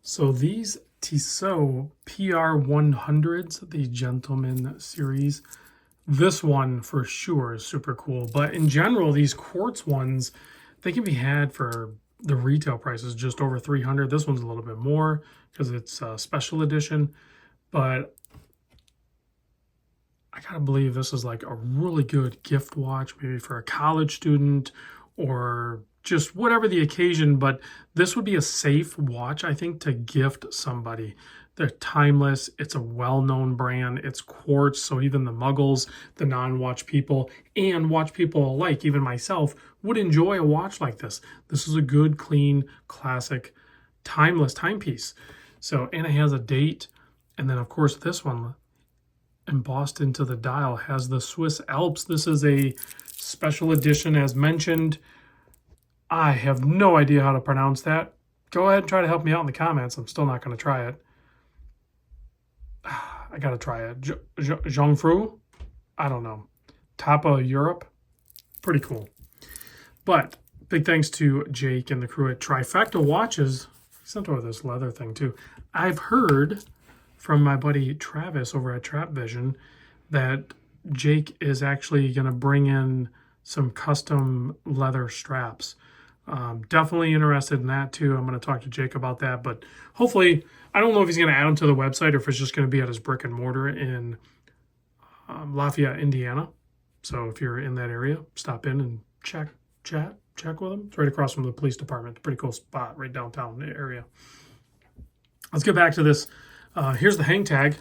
So these Tissot PR100s, the Gentleman series, this one for sure is super cool. But in general, these quartz ones, they can be had for the retail prices just over $300. This one's a little bit more because it's a special edition. But I gotta believe this is like a really good gift watch, maybe for a college student or just whatever the occasion. But this would be a safe watch, I think, to gift somebody. They're timeless. It's a well-known brand. It's quartz, so even the muggles, the non-watch people, and watch people alike, even myself, would enjoy a watch like this. This is a good, clean, classic, timeless timepiece. So, and it has a date. And then, of course, this one, embossed into the dial, has the Swiss Alps. This is a special edition, as mentioned. I have no idea how to pronounce that. Go ahead and try to help me out in the comments. I'm still not going to try it. I got to try it. JUNGFRAU? I don't know. Top of Europe? Pretty cool. But big thanks to Jake and the crew at Trifecta Watches. He sent over this leather thing too. I've heard from my buddy Travis over at Trap Vision that Jake is actually going to bring in some custom leather straps. Definitely interested in that too. I'm going to talk to Jake about that, but hopefully, I don't know if he's going to add them to the website or if it's just going to be at his brick and mortar in Lafayette, Indiana. So if you're in that area, stop in and check with him. It's right across from the police department. Pretty cool spot right downtown area. Let's get back to this. Here's the hang tag.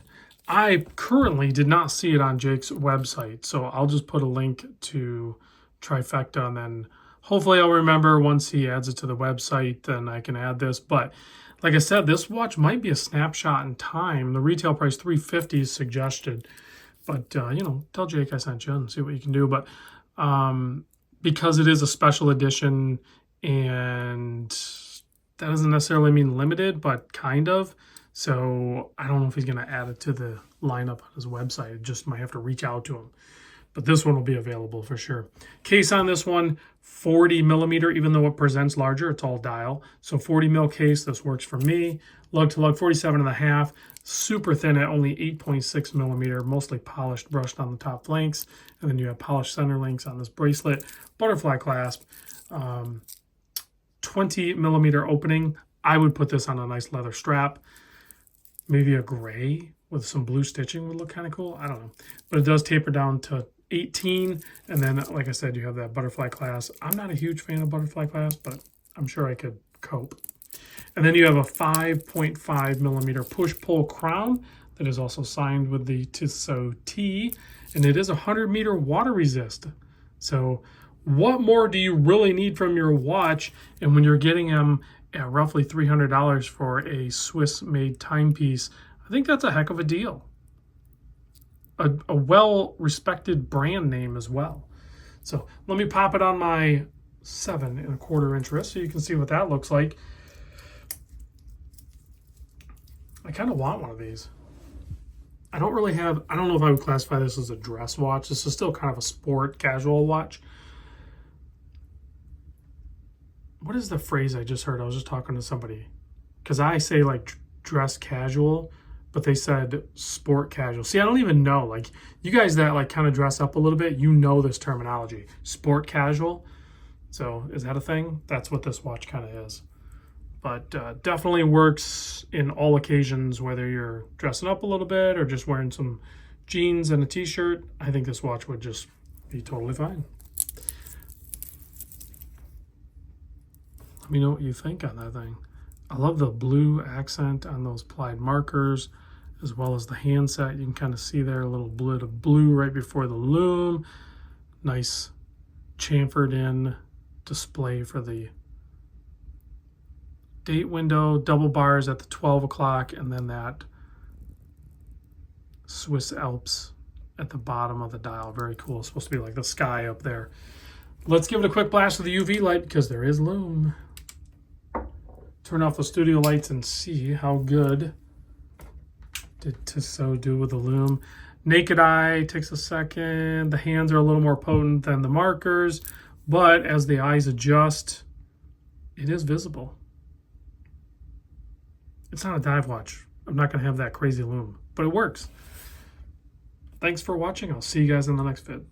I currently did not see it on Jake's website, so I'll just put a link to Trifecta, and then hopefully I'll remember once he adds it to the website, then I can add this. But like I said, this watch might be a snapshot in time. The retail price $350 is suggested, but you know, tell Jake I sent you and see what you can do. But because it is a special edition, and that doesn't necessarily mean limited, but kind of. So I don't know if he's going to add it to the lineup on his website. It just might have to reach out to him. But this one will be available for sure. Case on this one, 40 millimeter, even though it presents larger, it's all dial. So 40 mil case, this works for me. Lug to lug, 47.5. Super thin at only 8.6 millimeter, mostly polished, brushed on the top flanks. And then you have polished center links on this bracelet. Butterfly clasp, 20 millimeter opening. I would put this on a nice leather strap. Maybe a gray with some blue stitching would look kind of cool. I don't know. But it does taper down to 18. And then, like I said, you have that butterfly clasp. I'm not a huge fan of butterfly clasp, but I'm sure I could cope. And then you have a 5.5 millimeter push-pull crown that is also signed with the Tissot T. And it is 100 meter water resist. So what more do you really need from your watch? And when you're getting them at roughly $300 for a Swiss-made timepiece, I think that's a heck of a deal. A well-respected brand name as well. So let me pop it on my 7.25 inch wrist so you can see what that looks like. I kind of want one of these. I don't know if I would classify this as a dress watch. This is still kind of a sport, casual watch. What is the phrase I just heard? I was just talking to somebody. Because I say like dress casual, but they said sport casual. See, I don't even know. Like, you guys that like kind of dress up a little bit, you know this terminology. Sport casual. So is that a thing? That's what this watch kind of is. But definitely works in all occasions, whether you're dressing up a little bit or just wearing some jeans and a t-shirt. I think this watch would just be totally fine. Let me know what you think on that thing. I love the blue accent on those plied markers, as well as the handset. You can kind of see there a little bit of blue right before the lume. Nice chamfered in display for the date window, double bars at the 12 o'clock, and then that Swiss Alps at the bottom of the dial. Very cool. It's supposed to be like the sky up there. Let's give it a quick blast of the UV light because there is lume. Turn off the studio lights and see how good did Tissot do with the lume. Naked eye takes a second. The hands are a little more potent than the markers, but as the eyes adjust, it is visible. It's not a dive watch. I'm not going to have that crazy lume, but it works. Thanks for watching. I'll see you guys in the next vid.